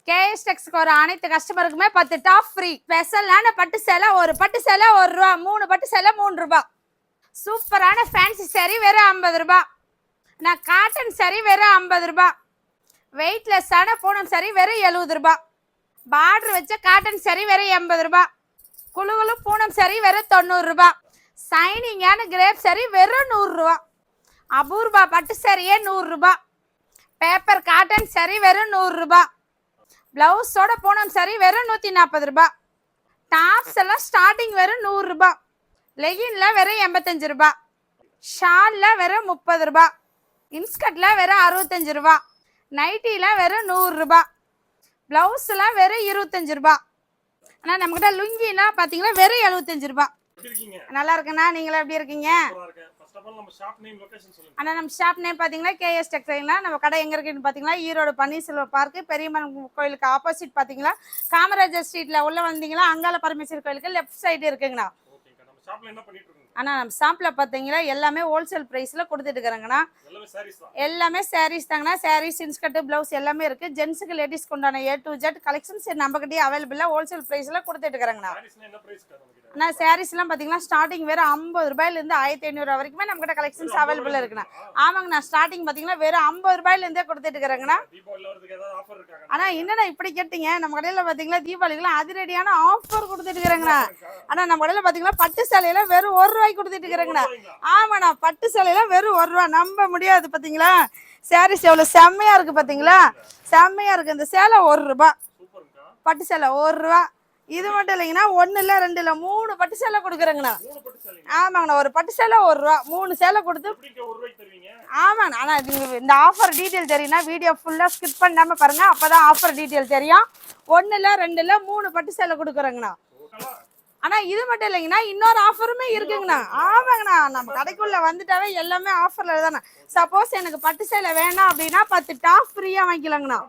கேஎஸ்டெக்ஸ்க்கு ஒரு அனைத்து கஸ்டமருக்குமே 10 top free. ஸ்பெஷலான பட்டு சேலை, ஒரு பட்டு சேலை 1 ரூபா, 3 பட்டு சேலை 3 ரூபா. சூப்பரான ஃபேன்சி சாரி வெறும் 50 ரூபா. நான் காட்டன் சாரி வெறும் 50 ரூபா. வெயிட்லெஸ்ஸான பூனம் சாரி வெறும் 70 ரூபா. பார்டர் வச்ச காட்டன் சாரி வெறும் 80 ரூபா. குழுகுழு பூனம் சாரி வெறும் 90 ரூபா. சைனிங்கான கிரேப் சாரி வெறும் 100 ரூபா. அபூர்வா பட்டு சாரியே 100 ரூபா. பேப்பர் காட்டன் சாரி வெறும் 100 ரூபா. பிளவுஸோட பூனம் சாரி வெறும் 140 ரூபா. டாப்ஸ் எல்லாம் ஸ்டார்டிங் வெறும் 100 ரூபா. லெகின்ல வெறும் 85 ரூபா. ஷால்ல வெறும் 30 ரூபா. இன்ஸ்கர்ட்ல வெறும் 65 ரூபா. நைட்டில வெறும் 100 ரூபா. பிளவுஸ்ல வெறும் 25 ரூபா. ஆனால் நம்மகிட்ட லுங்கினா பார்த்தீங்கன்னா வெறும் 75 ரூபா. நல்லா இருக்குண்ணா, நீங்களா எப்படி இருக்கீங்க? ஆனால் நம்ம ஷாப் நேம் பார்த்தீங்கன்னா கேஎஸ் டெக்ஸ்டைல்னா நம்ம கடை எங்கே இருக்குன்னு பார்த்தீங்கன்னா ஈரோடு பன்னீர்செல்வம் பார்க்கு பெரியம்மன் கோயிலுக்கு ஆப்போசிட் பார்த்தீங்களா காமராஜர் ஸ்ட்ரீட்டில் உள்ள வந்தீங்களா அங்காள பரமேஸ்வரர் கோயிலுக்கு லெஃப்ட் சைடு இருக்குங்கண்ணா. ஆனால் நம்ம ஷாப்பில் பார்த்தீங்கன்னா எல்லாமே ஹோல்சேல் ப்ரைஸில் கொடுத்துட்டு இருக்கிறாங்கண்ணா. எல்லாமே சாரீஸ் தாங்கண்ணா. சாரீஸ், இன்ஸ்கர்ட், ப்ளவுஸ் எல்லாமே இருக்குது. ஜென்ஸுக்கு லேடிஸ்க்கு உண்டான A to Z கலெக்ஷன்ஸ் நம்மகிட்டே அவைலபிளாக ஹோல்சேல் ப்ரைஸில் கொடுத்துட்டு இருக்கிறாங்கண்ணா. ஆனால் சாரீஸ்லாம் பார்த்தீங்கன்னா ஸ்டார்டிங் வெறும் 50 ரூபாயிலேருந்து 1500 வரைக்குமே நம்மகிட்ட கலெக்ஷன்ஸ் அவைலபிளாக இருக்குண்ணா. ஆமாங்கண்ணா, ஸ்டார்டிங் பார்த்தீங்கன்னா வெறும் 50 ரூபாயிலேருந்தே கொடுத்துட்டு இருக்கிறாங்கண்ணா. ஆனால் என்னண்ணா இப்படி கேட்டீங்க, நம்ம கடையில் பார்த்தீங்கன்னா தீபாவளிக்குலாம் அதிரடியான ஆஃபர் கொடுத்துட்டு இருக்கிறாங்கண்ணா. ஆனால் நம்ம கடையில் பார்த்தீங்கன்னா பட்டு சேலையில வெறும் 1 ரூபாய்க்கு கொடுத்துட்டு இருக்கிறாங்கண்ணா. ஆமாண்ணா, பட்டு சேலையில வெறும் 1 ரூபா. நம்ப முடியாது பார்த்தீங்களா? சாரீஸ் எவ்வளோ செம்மையா இருக்கு பார்த்தீங்களா? செம்மையா இருக்கு. இந்த சேலை 1 ரூபா. பட்டு சேலை 1 ரூபா. இது மட்டும் இல்லைங்கண்ணா, 1 இல்லை 2 இல்லை 3 பட்டு சேலை கொடுக்குறேங்கண்ணா. ஆமாங்கண்ணா, ஒரு பட்டு சேலை 1 ரூபா. 3 சேலை கொடுத்து ஆமாண்ணா. ஆனால் இந்த ஆஃபர் டீட்டெயில் தெரியும்னா வீடியோ ஃபுல்லாக ஸ்கிப் பண்ணாமல் பாருங்க, அப்போதான் ஆஃபர் டீட்டெயில் தெரியும். 1 இல்லை 2 இல்லை 3 பட்டு சேலை கொடுக்குறேங்கண்ணா. ஆனா இது மட்டும் இல்லைங்கண்ணா, இன்னொரு ஆஃபருமே இருக்குங்கண்ணா. ஆமாங்கண்ணா, நம்ம கடைக்குள்ள வந்துட்டாவே எல்லாமே ஆஃபர்ல தானே. சப்போஸ் எனக்கு பட்டு சேலை வேணாம் அப்படின்னா 10 டாப் ஃப்ரீயா வாங்கிக்கலாங்கண்ணா.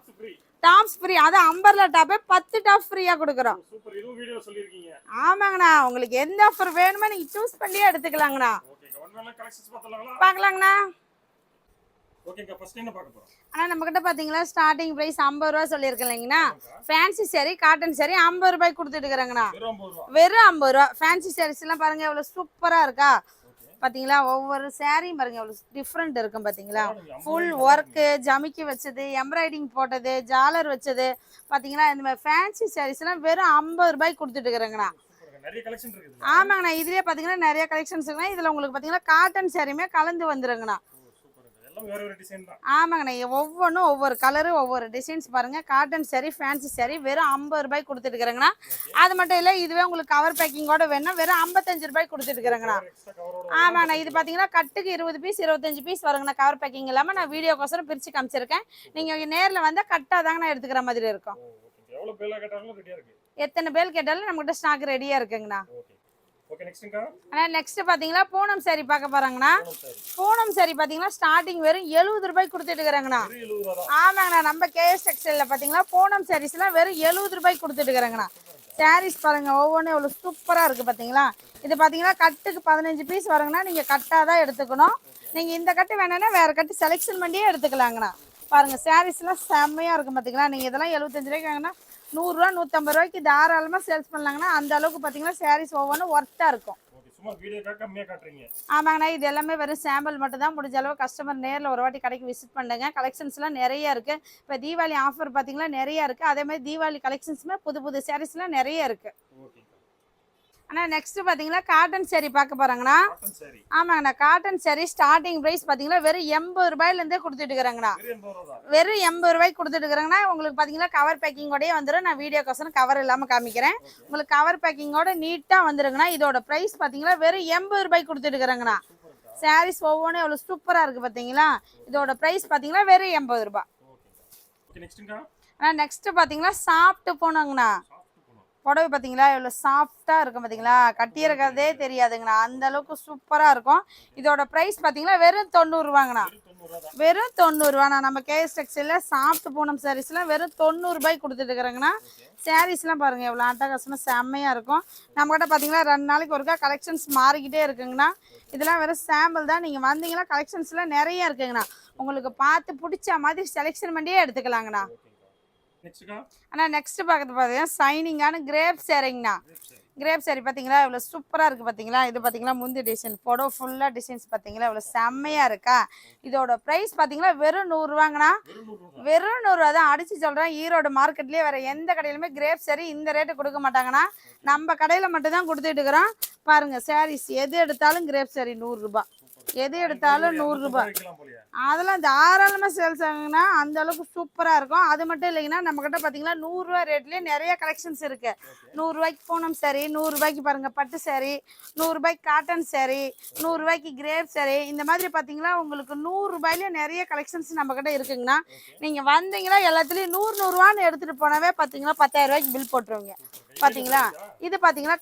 டாப்ஸ் ஃப்ரீ, அது அம்பர்லா டாப்பே 10 டாப் ஃப்ரீயா கொடுக்குறோம். ஆமாங்கண்ணா, உங்களுக்கு எந்த ஆஃபர் வேணுமோ நீங்க சூஸ் பண்ணியே எடுத்துக்கலாங்கண்ணா. பார்க்கலாங்கண்ணா. ஆனால் நம்மக்கிட்ட பார்த்தீங்களா ஸ்டார்டிங் ப்ரைஸ் 50 ரூபா சொல்லியிருக்கேன் இல்லைங்கண்ணா. ஃபேன்சி சாரி, காட்டன் சாரி 50 ரூபாய்க்கு கொடுத்துட்டு இருக்கிறாங்கண்ணா. வெறும் 50 ரூபா. ஃபேன்சி சாரீஸ்லாம் பாருங்க எவ்வளோ சூப்பராக இருக்கா பார்த்தீங்களா? ஒவ்வொரு சாரியும் பாருங்க எவ்வளோ டிஃப்ரெண்ட் இருக்கும் பார்த்தீங்களா? ஃபுல் ஒர்க்கு, ஜமிக்கி வச்சது, எம்ப்ராய்டிங் போட்டது, ஜாலர் வச்சது பார்த்தீங்களா? இந்த மாதிரி ஃபேன்சி சாரீஸ்லாம் வெறும் 50 ரூபாய்க்கு கொடுத்துட்டு இருக்கிறாங்கண்ணா. ஆமாங்கண்ணா, இதுலேயே பார்த்தீங்கன்னா நிறைய கலெக்ஷன்ஸ் இருக்குண்ணா. இதில் உங்களுக்கு பார்த்தீங்கன்னா காட்டன் சாரியுமே கலந்து வந்துருங்கண்ணா. ஆமாங்கண்ணா, ஒவ்வொன்றும் ஒவ்வொரு கலரு ஒவ்வொரு டிசைன்ஸ் பாருங்க. காட்டன் சாரி, ஃபேன்சி சாரி வெறும் 50 ரூபாய்க்கு கொடுத்துட்டு இருக்கிறாங்கண்ணா. அது மட்டும் இல்லை, இதுவே உங்களுக்கு கவர் பேக்கிங்கோட வேணும் வெறும் 55 ரூபாய்க்கு கொடுத்துட்டு இருக்கிறாங்கண்ணா. ஆமாண்ணா, இது பார்த்தீங்கன்னா கட்டுக்கு 20 பீஸ் 25 பீஸ் வருங்கண்ணா. கவர் பேக்கிங் இல்லாமல் நான் வீடியோக்கோசரம் பிரித்து காமிச்சிருக்கேன். நீங்கள் நேரில் வந்தால் கட்டாக தாங்க நான் எடுத்துக்கிற மாதிரி இருக்கும். எத்தனை பேர் கேட்டாலும் நம்மகிட்ட ஸ்டாக் ரெடியாக இருக்குங்கண்ணா. நெக்ஸ்ட் பாத்தீங்கன்னா பூனம் சாரி பார்க்க போறாங்கண்ணா. பூனம் சாரி பாத்தீங்கன்னா ஸ்டார்டிங் வெறும் 70 ரூபாய்க்கு கொடுத்துட்டு இருக்கிறாங்கண்ணா. ஆமாங்கண்ணா, நம்ம கேஎஸ் டெக்ஸ்டைல்ல பாத்தீங்கன்னா பூனம் சாரீஸ் எல்லாம் வெறும் 70 ரூபாய்க்கு கொடுத்துட்டு இருக்கிறாங்கண்ணா. சாரீஸ் பாருங்க ஒவ்வொன்றும் எவ்வளவு சூப்பரா இருக்கு பாத்தீங்களா? இது பாத்தீங்கன்னா கட்டுக்கு 15 பீஸ் வருங்கண்ணா. நீங்க கட்டாதான் எடுத்துக்கணும். நீங்க இந்த கட்டு வேணும்னா வேற கட்டு செலெக்ஷன் பண்ணியே எடுத்துக்கலாங்கண்ணா. பாருங்க சாரீஸ் எல்லாம் செம்மையா இருக்கும் பாத்தீங்களா? நீங்க இதெல்லாம் 75 ரூபாய்க்கு வாங்கினா 100 ரூபா 150 ரூபாய்க்கு தாராளமா சேல்ஸ் பண்ணலாங்கன்னா அந்த அளவுக்கு பாத்தீங்கன்னா சாரீஸ் ஒவ்வொன்றும் ஒர்த்தா இருக்கும். ஆமாங்கண்ணா, இது எல்லாமே வெறும் சாம்பிள் மட்டும் தான். முடிஞ்ச அளவு கஸ்டமர் நேரில் ஒரு வாட்டி கடைக்கு விசிட் பண்ணுங்க. கலெக்ஷன்ஸ்லாம் நிறைய இருக்கு. இப்போ தீபாவளி ஆஃபர் பார்த்தீங்கன்னா நிறைய இருக்கு. அதே மாதிரி தீபாவளி கலெக்ஷன்ஸுமே புது புது சாரீஸ்லாம் நிறைய இருக்கு. ஆனால் நெக்ஸ்ட் பார்த்தீங்கன்னா காட்டன் சாரி பார்க்க போறாங்கண்ணா. ஆமாங்கண்ணா, காட்டன் சாரி ஸ்டார்டிங் ப்ரைஸ் பார்த்தீங்கன்னா வெறும் 80 ரூபாயிலேருந்தே கொடுத்துட்டு இருக்கிறாங்கண்ணா. வெறும் 80 ரூபாய்க்கு கொடுத்துட்டு இருக்கிறாங்கண்ணா. உங்களுக்கு பார்த்தீங்கன்னா கவர் பேக்கிங்கோடய வந்துடும். நான் வீடியோக்கோசரம் கவர் இல்லாமல் காமிக்கிறேன். உங்களுக்கு கவர் பேக்கிங்கோட நீட்டாக வந்துருங்கண்ணா. இதோட ப்ரைஸ் பார்த்தீங்கன்னா வெறும் 80 ரூபாய்க்கு கொடுத்துட்டு இருக்கிறாங்கண்ணா. சாரீஸ் ஒவ்வொன்றும் எவ்வளோ சூப்பராக இருக்குது பார்த்தீங்களா? இதோட ப்ரைஸ் பார்த்தீங்கன்னா வெறும் 80 ரூபாய். ஆனால் நெக்ஸ்ட் பார்த்தீங்கன்னா சாப்பிட்டு போனாங்கண்ணா. புடவை பார்த்தீங்களா எவ்வளோ சாஃப்டாக இருக்கும் பார்த்தீங்களா? கட்டியிருக்கிறதே தெரியாதுங்கண்ணா, அந்த அளவுக்கு சூப்பராக இருக்கும். இதோட ப்ரைஸ் பார்த்தீங்கன்னா வெறும் 90 ரூபாங்கண்ணா. வெறும் 90 ரூபாண்ணா. நம்ம கேஎஸ் டெக்ஸ்டைலில் சாஃப்ட் பூனம் சாரீஸ்லாம் வெறும் 90 ரூபாய்க்கு கொடுத்துட்டு இருக்கிறாங்கண்ணா. சாரீஸ்லாம் பாருங்கள் எவ்வளோ அட்டகாசமாக செம்மையாக இருக்கும். நம்மகிட்ட பார்த்தீங்கன்னா 2 நாளைக்கு ஒருக்கா கலெக்ஷன்ஸ் மாறிக்கிட்டே இருக்குங்கண்ணா. இதெல்லாம் வெறும் சாம்பிள் தான். நீங்கள் வந்தீங்கன்னா கலெக்ஷன்ஸ்லாம் நிறைய இருக்குங்கண்ணா. உங்களுக்கு பார்த்து பிடிச்ச மாதிரி செலெக்ஷன் பண்ணியே எடுத்துக்கலாங்கண்ணா. ஆனா நெக்ஸ்ட் பாத்தீங்கன்னா சைனிங்கான கிரேப் சாரிங்கண்ணா. கிரேப் சாரி பாத்தீங்களா இவ்வளவு சூப்பரா இருக்கு பாத்தீங்களா. இது பாத்தீங்களா முந்தி டிசைன் புடவை ஃபுல்லா டிசைன்ஸ் பாத்தீங்களா இவ்வளவு செம்மையா இருக்கா. இதோட பிரைஸ் பாத்தீங்களா வெறும் 100 ரூபாங்கண்ணா. வெறும் 100 ரூபா தான். அடிச்சு சொல்றேன், ஈரோடு மார்க்கெட்லயே வேற எந்த கடையிலுமே கிரேப் சாரி இந்த ரேட்டு கொடுக்க மாட்டாங்கண்ணா. நம்ம கடையில மட்டும் தான் கொடுத்துட்டு இருக்கிறோம். பாருங்க சாரீஸ் எது எடுத்தாலும் கிரேப் சாரி 100 ரூபாய். எது எடுத்தாலும் 100 ரூபாய். அதெல்லாம் தாராளமாக சேல்ஸ் ஆகுங்கன்னா அந்த அளவுக்கு சூப்பராக இருக்கும். அது மட்டும் இல்லைங்கன்னா நம்ம கிட்ட பார்த்தீங்கன்னா 100 ரூபா ரேட்லேயே நிறைய கலெக்ஷன்ஸ் இருக்கு. 100 ரூபாய்க்கு பூனம் சாரி, 100 ரூபாய்க்கு பாருங்க பட்டு சாரி, 100 ரூபாய்க்கு காட்டன் சாரி, 100 ரூபாய்க்கு கிரேப் சாரி. இந்த மாதிரி பார்த்தீங்கன்னா உங்களுக்கு 100 ரூபாயிலே நிறைய கலெக்ஷன்ஸ் நம்ம கிட்ட இருக்குங்கண்ணா. நீங்க வந்தீங்கன்னா எல்லாத்துலயும் 100 ரூபான்னு எடுத்துட்டு போனவே பார்த்தீங்கன்னா 10,000 ரூபாய்க்கு பில் போட்டுருவீங்க. பாத்தீங்களா இது பாத்தீங்கன்னா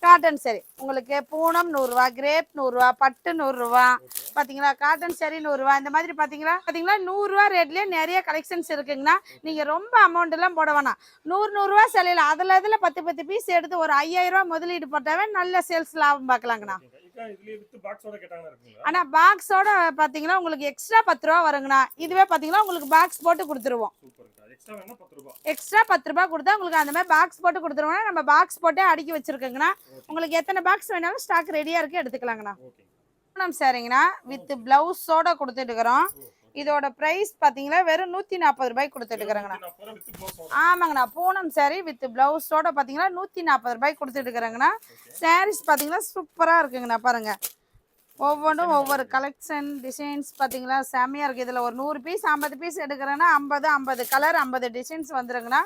காட்டன் சரி உங்களுக்கு பூனம் 100 ரூபா, கிரேப் 100 ரூபா, பட்டு 100 ரூபா, பாத்தீங்களா காட்டன் சரி 100 ரூபா. இந்த மாதிரி பாத்தீங்களா 100 ரூபா ரேட்லயே நிறைய கலெக்ஷன்ஸ் இருக்குங்கண்ணா. நீங்க ரொம்ப அமௌண்ட் எல்லாம் போட வேணாம். 100 ரூபா சிலையில அதுல 10 பீஸ் எடுத்து ஒரு 5000 ரூபா முதலீடு போட்டாவே நல்ல சேல்ஸ் லாபம் பார்க்கலாங்கண்ணா. ஆனா பாக்ஸோட பாத்தீங்கன்னா உங்களுக்கு எக்ஸ்ட்ரா 10 ரூபா வருங்கண்ணா. இதுவே பாத்தீங்கன்னா உங்களுக்கு பாக்ஸ் போட்டு கொடுத்துருவோம். எக்ஸ்ட்ரா 10 ரூபாய் கொடுத்தா உங்களுக்கு அந்த மாதிரி பாக்ஸ் போட்டு கொடுத்துருவோம்னா நம்ம பாக்ஸ் போட்டே அடுக்கி வச்சிருக்கோங்கண்ணா. உங்களுக்கு எத்தனை பாக்ஸ் வேணாலும் ஸ்டாக் ரெடியா இருக்கு, எடுத்துக்கலாங்கண்ணா. சரிங்கண்ணா வித் பிளவுஸோட கொடுத்துட்டு இருக்கிறோம். இதோட பிரைஸ் பாத்தீங்கன்னா வெறும் 140 ரூபாய்க்கு கொடுத்துட்டு இருக்கிறாங்கண்ணா. ஆமாங்கண்ணா பூனம் சாரி வித் பிளவுஸோட பாத்தீங்கன்னா 140 ரூபாய்க்கு கொடுத்துட்டு இருக்கிறாங்கண்ணா. சாரீஸ் பாத்தீங்கன்னா சூப்பரா இருக்குங்கண்ணா. பாருங்க ஒவ்வொன்றும் ஒவ்வொரு கலெக்ஷன் டிசைன்ஸ் பார்த்தீங்களா செம்மையாக இருக்குது. இதில் ஒரு 100 பீஸ் 50 பீஸ் எடுக்கிறேன்னா 50 கலர் 50 டிசைன்ஸ் வந்துருங்கண்ணா.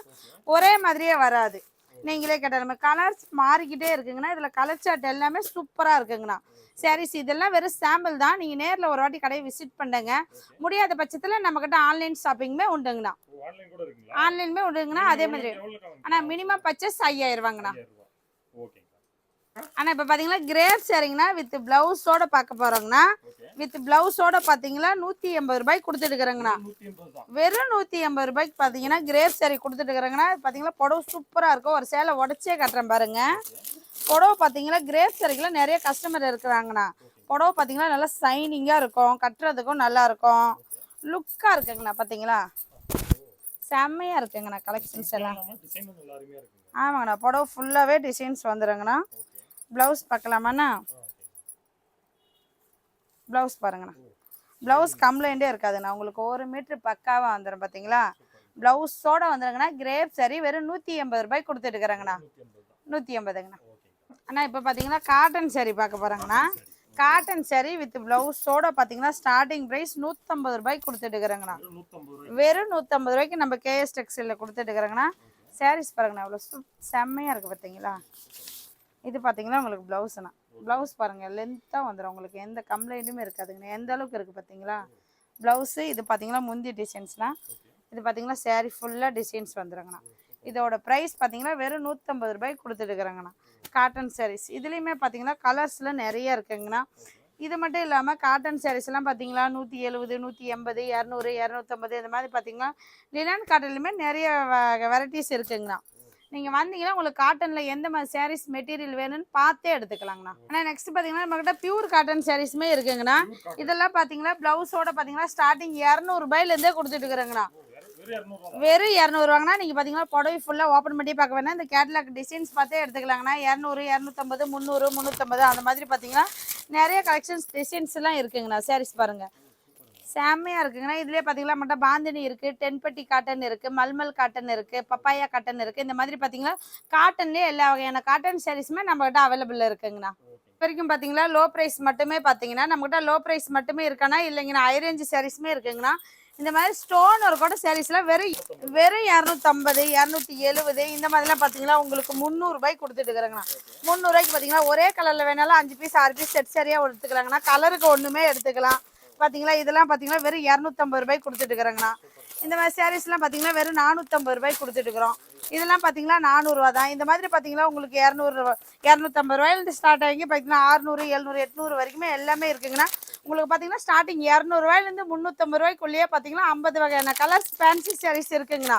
ஒரே மாதிரியே வராது. நீங்களே கேட்டாலுமே கலர்ஸ் மாறிக்கிட்டே இருக்குங்கண்ணா. இதில் கலர் சார்ட் எல்லாமே சூப்பராக இருக்குங்கண்ணா. சாரீஸ் இதெல்லாம் வெறும் சாம்பிள் தான். நீங்கள் நேரில் ஒரு வாட்டி கடையை விசிட் பண்ணுங்க. முடியாத பட்சத்தில் நம்மக்கிட்ட ஆன்லைன் ஷாப்பிங்குமே உண்டுங்கண்ணா. ஆன்லைனுமே உண்டுங்கண்ணா. அதே மாதிரி ஆனால் மினிமம் பர்ச்சேஸ் 5000 ரூபாங்கண்ணா. ஆனா இப்ப பாத்தீங்கன்னா கிரேப் சாரிங்கண்ணா வித் பிளவுஸோட பார்க்க போறோங்கண்ணா. வித் பிளவுஸோட பாத்தீங்கன்னா 180 ரூபாய்க்கு கொடுத்துட்டு இருக்கிறேங்கண்ணா. வெறும் 180 ரூபாய்க்கு பாத்தீங்கன்னா கிரேப் சாரி கொடுத்துட்டு இருக்கிறேங்கண்ணா. பாத்தீங்கன்னா புடவை சூப்பரா இருக்கும். ஒரு சேலை உடச்சே கட்டுறேன் பாருங்க. புடவை பாத்தீங்கன்னா கிரேப் சாரிக்குள்ள நிறைய கஸ்டமர் இருக்கிறாங்கண்ணா. புடவை பாத்தீங்கன்னா நல்லா சைனிங்கா இருக்கும், கட்டுறதுக்கும் நல்லா இருக்கும், லுக்கா இருக்குங்கண்ணா. பாத்தீங்களா செம்மையா இருக்குங்கண்ணா கலெக்ஷன்ஸ் எல்லாம். ஆமாங்கண்ணா புடவை ஃபுல்லாவே டிசைன்ஸ் வந்துருங்கண்ணா. பிளவுஸ் பார்க்கலாமாண்ணா. பிளவுஸ் பாருங்கண்ணா. பிளவுஸ் கம்ப்ளைண்டே இருக்காதுண்ணா. உங்களுக்கு 1 மீட்டர் பக்காவாக வந்துடும். பார்த்தீங்களா பிளவுஸோட வந்துருங்கண்ணா. கிரேப் சரி வெறும் 180 ரூபாய்க்கு கொடுத்துட்டு இருக்கிறாங்கண்ணா. 180ங்கண்ணா. அண்ணா இப்போ பார்த்தீங்கன்னா காட்டன் சாரி பார்க்க போகிறாங்கண்ணா. காட்டன் சாரி வித் பிளவுஸோட பார்த்தீங்கன்னா ஸ்டார்டிங் ப்ரைஸ் 150 ரூபாய்க்கு கொடுத்துட்டு இருக்கிறாங்கண்ணா. வெறும் 150 ரூபாய்க்கு நம்ம கேஎஸ் டெக்ஸ்டைலில் கொடுத்துட்டு இருக்கிறாங்கண்ணா. சாரீஸ் பாருங்கண்ணா அவ்வளோ செம்மையாக இருக்குது. பார்த்தீங்களா இது பார்த்தீங்கன்னா உங்களுக்கு ப்ளவுஸ்ண்ணா. ப்ளவுஸ் பாருங்கள் லென்த்தாக வந்துடும். உங்களுக்கு எந்த கம்ப்ளைண்ட்டுமே இருக்காதுங்கண்ணா. எந்த அளவுக்கு இருக்குது பார்த்தீங்களா ப்ளவுஸு. இது பார்த்தீங்கன்னா முந்தி டிசைன்ஸ்லாம். இது பார்த்தீங்கன்னா சாரீ ஃபுல்லாக டிசைன்ஸ் வந்துடுங்கண்ணா. இதோட ப்ரைஸ் பார்த்தீங்கன்னா வெறும் 150 ரூபாய்க்கு கொடுத்துட்டு இருக்கிறாங்கண்ணா. காட்டன் சாரீஸ் இதுலேயுமே பார்த்தீங்கன்னா கலர்ஸ்லாம் நிறைய இருக்குங்கண்ணா. இது மட்டும் இல்லாமல் காட்டன் சாரீஸ்லாம் பார்த்தீங்களா 170, 180, 200, 250 இந்த மாதிரி பார்த்தீங்கன்னா லினன் காட்டன்லையுமே நிறைய வெரைட்டிஸ் இருக்குங்கண்ணா. நீங்கள் வந்தீங்கன்னா உங்களுக்கு காட்டனில் எந்த மாதிரி சாரீஸ் மெட்டீரியல் வேணும்னு பார்த்தே எடுத்துக்கலாங்கண்ணா. ஆனால் நெக்ஸ்ட் பார்த்தீங்கன்னா நம்மகிட்ட பியூர் காட்டன் சாரீஸுமே இருக்குங்கண்ணா. இதெல்லாம் பார்த்தீங்கன்னா ப்ளவுஸோட பார்த்தீங்கன்னா ஸ்டார்டிங் 200 ரூபாயிலேருந்தே கொடுத்துட்டு இருக்கிறேங்கண்ணா. வெறும் 200 ரூபாங்கண்ணா. நீங்கள் பார்த்தீங்கன்னா புடவை ஃபுல்லாக ஓப்பன் பண்ணி பார்க்க வேணா இந்த கேட்லாக் டிசைன்ஸ் பார்த்தே எடுத்துக்கலாங்கண்ணா. 200, 250, 300, 350 அந்த மாதிரி பார்த்தீங்கன்னா நிறைய கலெக்ஷன்ஸ் டிசைன்ஸ் எல்லாம் இருக்குங்கண்ணா. சாரீஸ் பாருங்கள் செம்மையாக இருக்குங்கண்ணா. இதுலேயே பார்த்தீங்கன்னா மட்டும் பாந்தினி இருக்குது, டென்பட்டி காட்டன் இருக்குது, மல்மல் காட்டன் இருக்குது, பப்பாயா காட்டன் இருக்குது. இந்த மாதிரி பார்த்தீங்கன்னா காட்டன்லேயே எல்லா வகையான காட்டன் சாரீஸுமே நம்மகிட்ட அவைலபிள் இருக்குங்கண்ணா. வரைக்கும் பார்த்தீங்கன்னா லோ ப்ரைஸ் மட்டுமே பார்த்தீங்கன்னா நம்மகிட்ட லோ ப்ரைஸ் மட்டுமே இருக்காண்ணா. இல்லைங்கண்ணா ஹை ரேஞ்ச் சாரீஸுமே இருக்குங்கண்ணா. இந்த மாதிரி ஸ்டோன் ஒரு கூட சாரீஸ்லாம் வெறும் 250, 270 இந்த மாதிரிலாம் பார்த்தீங்கன்னா உங்களுக்கு 300 ரூபாய்க்கு கொடுத்துட்டு இருக்கிறாங்கண்ணா. 300 ரூபாய்க்கு பார்த்தீங்கன்னா ஒரே கலரில் வேணாலும் 5 பீஸ் 6 பீஸ் செட் சரியாக எடுத்துக்கலாங்கண்ணா. கலருக்கு ஒன்றுமே எடுத்துக்கலாம். பார்த்தீங்களா இதெல்லாம் பார்த்தீங்கன்னா வெறும் 250 ரூபாய்க்கு கொடுத்துட்டு இருக்கிறாங்கண்ணா. இந்த மாதிரி சாரீஸ்லாம் பார்த்தீங்கன்னா வெறும் 450 ரூபாய்க்கு கொடுத்துட்டு இருக்கிறோம். இதெல்லாம் பார்த்தீங்கன்னா 400 ரூபா தான். இந்த மாதிரி பார்த்தீங்கன்னா உங்களுக்கு 250 ரூபாயிலிருந்து ஸ்டார்ட் ஆகி பார்த்தீங்கன்னா 600, 700, 800 வரைக்குமே எல்லாமே இருக்குங்கண்ணா. உங்களுக்கு பார்த்தீங்கன்னா ஸ்டார்டிங் 200 ரூபாயிலேருந்து 350 ரூபாய்க்குள்ளேயே பார்த்தீங்கன்னா 50 வகையான கலர்ஸ் ஃபேன்சி சாரீஸ் இருக்குங்கண்ணா.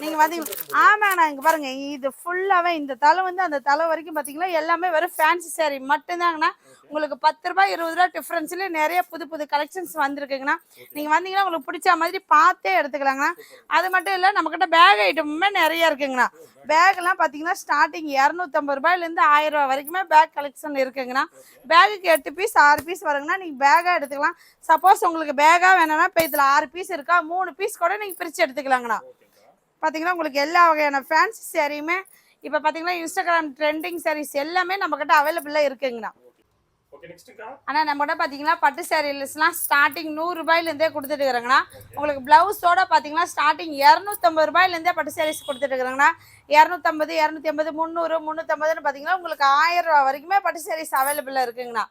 நீங்கள் பார்த்தீங்கன்னா ஆமாங்கண்ணா, இங்கே பாருங்க, இது ஃபுல்லாகவே இந்த தலை வந்து அந்த தலை வரைக்கும் பார்த்தீங்கன்னா எல்லாமே வெறும் ஃபேன்சி சாரீ மட்டும்தாங்கண்ணா. உங்களுக்கு 10 ரூபாய் 20 ரூபா டிஃப்ரென்ஸ்ல நிறைய புது புது கலெக்ஷன்ஸ் வந்திருக்குங்கண்ணா. நீங்கள் வந்தீங்கன்னா உங்களுக்கு பிடிச்ச மாதிரி பார்த்தே எடுத்துக்கலாங்கண்ணா. அது மட்டும் இல்லை, நம்மக்கிட்ட பேக் ஐட்டமுமே நிறைய இருக்குங்கண்ணா. பேக்லாம் பார்த்தீங்கன்னா ஸ்டார்டிங் 250 ரூபாயிலேருந்து 1000 ரூபா வரைக்குமே பேக் கலெக்ஷன் இருக்குங்கண்ணா. பேகுக்கு 8 பீஸ் 6 பீஸ் வருங்கண்ணா. நீங்கள் பேக்காக எடுத்துக்கலாம். சப்போஸ் உங்களுக்கு பேக்காக வேணும்னா இப்போ இதில் 6 பீஸ் இருக்கா, 3 பீஸ் கூட நீங்கள் பிரித்து எடுத்துக்கலாங்கண்ணா. பார்த்தீங்கன்னா உங்களுக்கு எல்லா வகையான ஃபேன்சி சாரியுமே இப்போ பார்த்தீங்கன்னா இன்ஸ்டாகிராம் ட்ரெண்டிங் சாரீஸ் எல்லாமே நம்மக்கிட்ட அவைலபிளாக இருக்குங்கண்ணா. ஆனால் நம்மகிட்ட பார்த்தீங்கன்னா பட்டு சாரீஸ்லாம் ஸ்டார்டிங் 100 ரூபாயிலேருந்தே கொடுத்துட்டு இருக்கிறாங்கண்ணா. உங்களுக்கு ப்ளவுஸோட பார்த்தீங்கன்னா ஸ்டார்டிங் 250 ரூபாயிலேருந்தே பட்டு சாரீஸ் கொடுத்துட்டு இருக்கிறாங்கண்ணா. 250 280 300 350ன்னு பார்த்தீங்கன்னா உங்களுக்கு 1000 ரூபா வரைக்குமே பட்டு சாரீஸ் அவைலபிளாக இருக்குங்கண்ணா.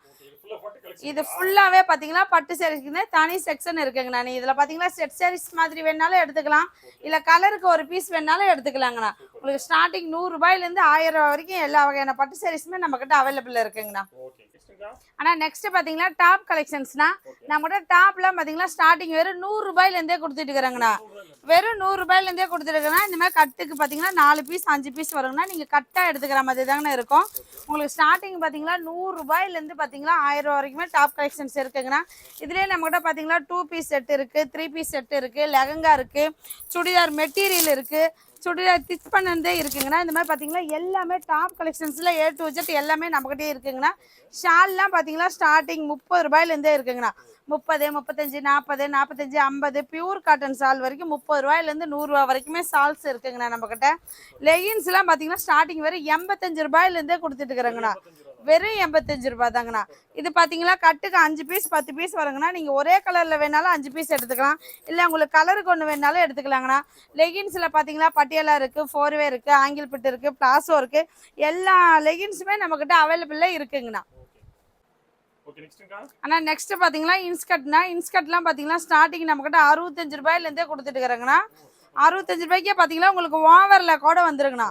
இது ஃபுல்லாகவே பார்த்தீங்கன்னா பட்டு சாரீஸ்க்குன்னு தனி செக்ஷன் இருக்குங்கண்ணா. நீ இதில் பார்த்தீங்கன்னா செட் சாரீஸ் மாதிரி வேணாலும் எடுத்துக்கலாம், இல்லை கலருக்கு ஒரு பீஸ் வேணாலும் எடுத்துக்கலாங்கண்ணா. உங்களுக்கு ஸ்டார்டிங் 100 ரூபாயிலேருந்து 1000 ரூபா வரைக்கும் எல்லா வகையான பட்டு சாரீஸுமே நம்மக்கிட்ட அவைலபிளாக இருக்குங்கண்ணா. ஆனால் நெக்ஸ்ட் பார்த்தீங்கன்னா டாப் கலெக்ஷன்ஸ்னா நம்மகிட்ட டாப்லாம் பார்த்தீங்கன்னா ஸ்டார்டிங் வெறும் 100 ரூபாயிலேருந்தே கொடுத்துட்டு இருக்கிறாங்கண்ணா. வெறும் 100 ரூபாயிலேருந்தே கொடுத்துருக்குன்னா இந்த மாதிரி கட்டுக்கு பார்த்தீங்கன்னா 4 பீஸ் 5 பீஸ் வருங்கண்ணா. நீங்கள் கட்டாக எடுத்துக்கிற மாதிரி தாங்கண்ணா இருக்கும். உங்களுக்கு ஸ்டார்டிங் பார்த்தீங்கன்னா 100 ரூபாயிலேருந்து பார்த்தீங்கன்னா 1000 ரூபா வரைக்குமே டாப் கலெக்ஷன்ஸ் இருக்குங்கண்ணா. இதுலேயே நம்மகிட்ட பார்த்தீங்கன்னா 2 பீஸ் செட் இருக்குது, 3 பீஸ் செட் இருக்குது, லெஹங்கா இருக்குது, சுடிதார் மெட்டீரியல் இருக்குது, சுடிதார் ஸ்டிச் பண்ணதே இருக்குங்கண்ணா. இந்த மாதிரி பார்த்தீங்கன்னா எல்லாமே டாப் கலெக்ஷன்ஸில் A to Z எல்லாமே நம்மகிட்டே இருக்குங்கண்ணா. ஷால்லாம் பார்த்தீங்கன்னா ஸ்டார்டிங் 30 ரூபாயிலேருந்தே இருக்குங்கண்ணா. 30 35 40 45 50 பியூர் காட்டன் ஷால் வரைக்கும் 30 ரூபாயிலேருந்து 100 ரூபா வரைக்குமே ஷால்ஸ் இருக்குங்கண்ணா நம்மக்கிட்ட. லெகின்ஸ்லாம் பார்த்தீங்கன்னா ஸ்டார்டிங் வெறும் 85 ரூபாயிலேருந்தே கொடுத்துட்டு இருக்கிறாங்கண்ணா. வெறும் 85 ரூபா தாங்கண்ணா. இது பார்த்தீங்கன்னா கட்டுக்கு 5 பீஸ் 10 பீஸ் வருங்கண்ணா. நீங்கள் ஒரே கலரில் வேணாலும் 5 பீஸ் எடுத்துக்கலாம், இல்லை உங்களுக்கு கலருக்கு ஒன்று வேணாலும் எடுத்துக்கலாங்கண்ணா. லெகின்ஸில் பார்த்தீங்கன்னா பட்டியாலா இருக்குது, 4வே இருக்குது, ஆங்கிள் பிட் இருக்குது, பிளாசோ இருக்குது. எல்லா லெகின்ஸுமே நம்மக்கிட்ட அவைலபிளாக இருக்குங்கண்ணா. ஆனால் நெக்ஸ்ட் பார்த்தீங்கன்னா இன்ஸ்கர்ட்னா, இன்ஸ்கர்ட்லாம் பார்த்தீங்கன்னா ஸ்டார்டிங் நம்மக்கிட்ட 65 ரூபாயிலேருந்தே கொடுத்துட்டு இருக்கிறாங்கண்ணா. 65 ரூபாய்க்கே பார்த்தீங்கன்னா உங்களுக்கு ஓவரில் கூட வந்துருங்கண்ணா.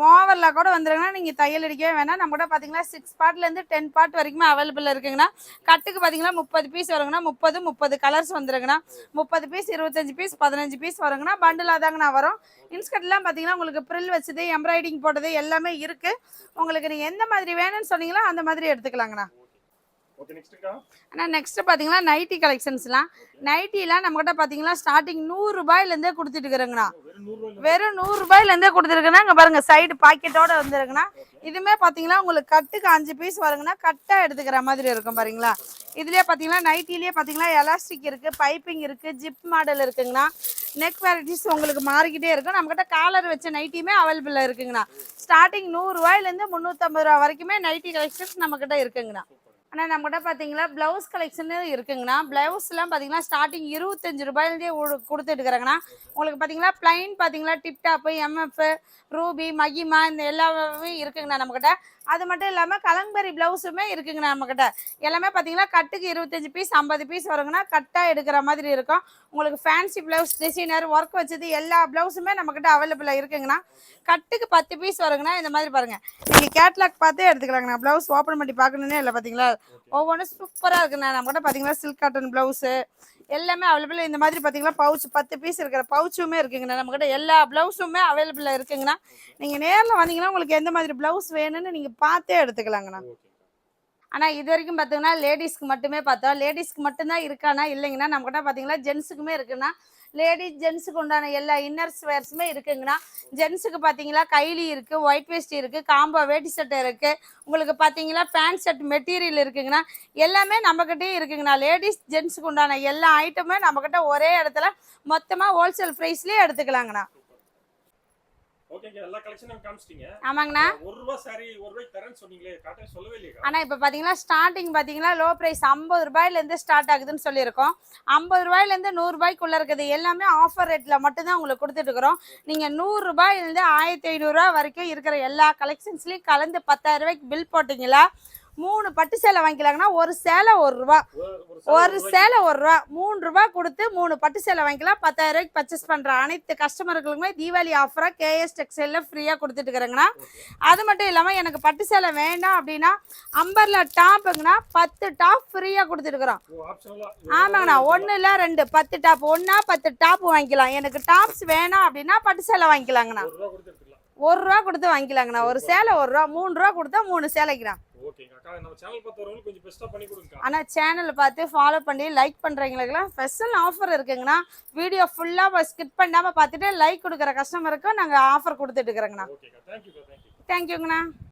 ஓவரில் கூட வந்துருங்கன்னா நீங்கள் தையல் அடிக்கவே வேணாம். நம்மகிட்ட பார்த்தீங்கன்னா 6 பார்ட்லேருந்து 10 பார்ட் வரைக்குமே அவைலபிள் இருக்குங்கண்ணா. கட்டுக்கு பார்த்தீங்கன்னா 30 பீஸ் வருங்கண்ணா. 30 கலர்ஸ் வந்துருங்கண்ணா. 30 பீஸ் 25 பீஸ் 15 பீஸ் வருங்கண்ணா. பண்டிலாக தாங்கண்ணா வரும். இன்ஸ்கர்ட்லாம் பார்த்தீங்கன்னா உங்களுக்கு ப்ரில் வச்சது எம்ப்ராய்டிங் போட்டது எல்லாமே இருக்குது. உங்களுக்கு நீங்கள் எந்த மாதிரி வேணும்னு சொன்னீங்களோ அந்த மாதிரி எடுத்துக்கலாங்கண்ணா. ஆனால் நெக்ஸ்ட் பார்த்தீங்கன்னா நைட்டி கலெக்ஷன்ஸ்லாம், நைட்டிலாம் நம்மகிட்ட பார்த்தீங்கன்னா ஸ்டார்டிங் 100 ரூபாயிலேருந்தே கொடுத்துட்டு இருக்கிறேங்கண்ணா. வெறும் 100 ரூபாயிலேருந்தே கொடுத்துருக்குன்னா இங்கே பாருங்க சைடு பாக்கெட்டோட வந்துருக்குண்ணா. இதுவுமே பார்த்தீங்கன்னா உங்களுக்கு கட்டுக்கு 5 பீஸ் வருங்கன்னா கட்டாக எடுத்துக்கிற மாதிரி இருக்கும் பாருங்களா. இதுலேயே பார்த்தீங்கன்னா நைட்டிலேயே பார்த்தீங்கன்னா எலாஸ்டிக் இருக்குது, பைப்பிங் இருக்குது, ஜிப் மாடல் இருக்குங்கண்ணா. நெக் வெரைட்டிஸ் உங்களுக்கு மாறிக்கிட்டே இருக்கும். நம்மகிட்ட காலர் வச்ச நைட்டியுமே அவைலபிளாக இருக்குங்கண்ணா. ஸ்டார்டிங் 100 ரூபாயிலேருந்து 350 ரூபா வரைக்குமே நைட்டி கலெக்ஷன்ஸ் நம்மக்கிட்ட இருக்குங்கண்ணா. ஆனால் நம்மகிட்ட பார்த்தீங்கன்னா ப்ளவுஸ் கலெக்ஷனு இருக்குங்கண்ணா. ப்ளவுஸ்லாம் பார்த்தீங்கன்னா ஸ்டார்டிங் 25 ரூபாயிலேருந்தே கொடுத்துட்டு இருக்கிறாங்கண்ணா. உங்களுக்கு பார்த்தீங்கன்னா ப்ளைன் பார்த்தீங்கன்னா டிப்டாப்பு, MF, ரூபி, மகிமா இந்த எல்லாமே இருக்குங்கண்ணா நம்மக்கிட்ட. அது மட்டும் இல்லாமல் கலங்பரி ப்ளவுஸுமே இருக்குங்கண்ணா நம்மக்கிட்ட. எல்லாமே பார்த்தீங்கன்னா கட்டுக்கு 25 பீஸ் 50 பீஸ் வருங்கண்ணா. கட்டாக எடுக்கிற மாதிரி இருக்கும். உங்களுக்கு ஃபேன்சி ப்ளவுஸ் டிசைனர் ஒர்க் வச்சது எல்லா ப்ளவுஸுமே நம்மக்கிட்ட அவைலபிளாக இருக்குங்கண்ணா. கட்டுக்கு 10 பீஸ் வருங்கண்ணா. இந்த மாதிரி பாருங்கள், நீங்கள் கேட்லாக் பார்த்தே எடுத்துக்கலாங்கண்ணா. ப்ளவுஸ் ஓப்பன் பண்ணி பார்க்கணுன்னே இல்லை பார்த்தீங்களா, ஒவ்வொன்றும் சூப்பராக இருக்குண்ணா. நம்மகிட்ட பார்த்தீங்கன்னா சில்க் காட்டன் ப்ளவுஸு எல்லாமே அவைலபிள். இந்த மாதிரி பார்த்தீங்கன்னா பவுச் 10 பீஸ் இருக்கிற பவுச்சுமே இருக்குங்கண்ணா. நம்மக்கிட்ட எல்லா ப்ளவுஸுமே அவைலபிளாக இருக்குங்கண்ணா. நீங்கள் நேரில் வந்தீங்கன்னா உங்களுக்கு எந்த மாதிரி ப்ளவுஸ் வேணும்னு நீங்கள் பார்த்தே எடுத்துக்கலாங்கண்ணா. ஆனால் இது வரைக்கும் பார்த்தீங்கன்னா லேடிஸ்க்கு மட்டுமே பார்த்தோம். லேடிஸ்க்கு மட்டும்தான் இருக்கானா இல்லைங்கண்ணா. நம்மக்கிட்ட பார்த்தீங்கன்னா ஜென்ஸுக்குமே இருக்குண்ணா. லேடிஸ் ஜென்ஸுக்கு உண்டான எல்லா இன்னர்ஸ் வேர்ஸுமே இருக்குங்கண்ணா. ஜென்ஸுக்கு பார்த்தீங்கன்னா கைலி இருக்குது, ஒயிட் வேஸ்ட் இருக்குது, காம்போ வேட்டி சட்டை இருக்குது, உங்களுக்கு பார்த்தீங்கன்னா பேண்ட் ஷர்ட் மெட்டீரியல் இருக்குங்கண்ணா. எல்லாமே நம்மக்கிட்டே இருக்குங்கண்ணா. லேடிஸ் ஜென்ஸுக்கு உண்டான எல்லா ஐட்டமே நம்மக்கிட்ட ஒரே இடத்துல மொத்தமாக ஹோல்சேல் ப்ரைஸ்லேயே எடுத்துக்கலாங்கண்ணா. ஓகேங்க, எல்லா கலெக்ஷனும் காமிச்சிட்டீங்க. ஆமாங்கண்ணா. 1 ரூபாய் சாரி 1 ரூபாய் தரேன்னு சொன்னீங்களே, காட்ட சொல்லவே இல்லையா? ஆனா இப்போ பாத்தீங்கன்னா ஸ்டார்டிங் பாத்தீங்கன்னா லோ பிரைஸ் 50 ரூபாயிலேருந்து ஸ்டார்ட் ஆகுதுன்னு சொல்லியிருக்கோம். 50 ரூபாயிலேருந்து 100 ரூபாய்க்குள்ள இருக்குது எல்லாமே ஆஃபர் ரேட்ல மட்டும்தான் உங்களுக்கு கொடுத்துட்டு இருக்கிறோம். நீங்க 100 ரூபாயிலேருந்து 1500 ரூபாய் வரைக்கும் இருக்கிற எல்லா கலெக்ஷன்ஸ்லயும் கலந்து 10,000 ரூபாய்க்கு பில் போட்டீங்களா 3 பட்டு சேலை வாங்கிக்கலாங்கன்னா ஒரு சேலை ₹1 ஒரு சேலை ₹1 ₹3 கொடுத்து 3 பட்டு சேலை வாங்கிக்கலாம். 10,000 ரூபாய்க்கு பர்ச்சேஸ் பண்ற அனைத்து கஸ்டமர்களுக்குமே தீபாவளி ஆஃபரா கேஎஸ் டெக்ஸ்டைல்ல ஃப்ரீயா கொடுத்துட்டு இருக்கிறேங்கண்ணா. அது மட்டும் இல்லாம எனக்கு பட்டு சேலை வேண்டாம் அப்படின்னா அம்பர்லா டாப்புங்கண்ணா 10 டாப் ஃப்ரீயா கொடுத்துட்டு இருக்கிறோம். ஆமாங்கண்ணா, 1 இல்ல 2 10 டாப், 1 10 டாப் வாங்கிக்கலாம். எனக்கு டாப்ஸ் வேணாம் அப்படின்னா பட்டு சேலை வாங்கிக்கலாங்கண்ணா. ₹1 கொடுத்து வாங்கிக்கலாங்கண்ணா. ஒரு சேலை ₹1, ₹3 கொடுத்தா 3 சேலைக்குண்ணா. ஆனா சேனல் பார்த்து ஃபாலோ பண்ணி லைக் பண்றவங்களுக்குலாம் ஸ்பெஷல் ஆஃபர் இருக்குங்கண்ணா. வீடியோ ஃபுல்லா ஸ்கிப் பண்ணாம பார்த்துட்டு லைக் கொடுக்குற கஸ்டமருக்கு நாங்க ஆஃபர் கொடுத்துட்டு இருக்கிறோங்கண்ணா. தேங்க்யூங்கண்ணா.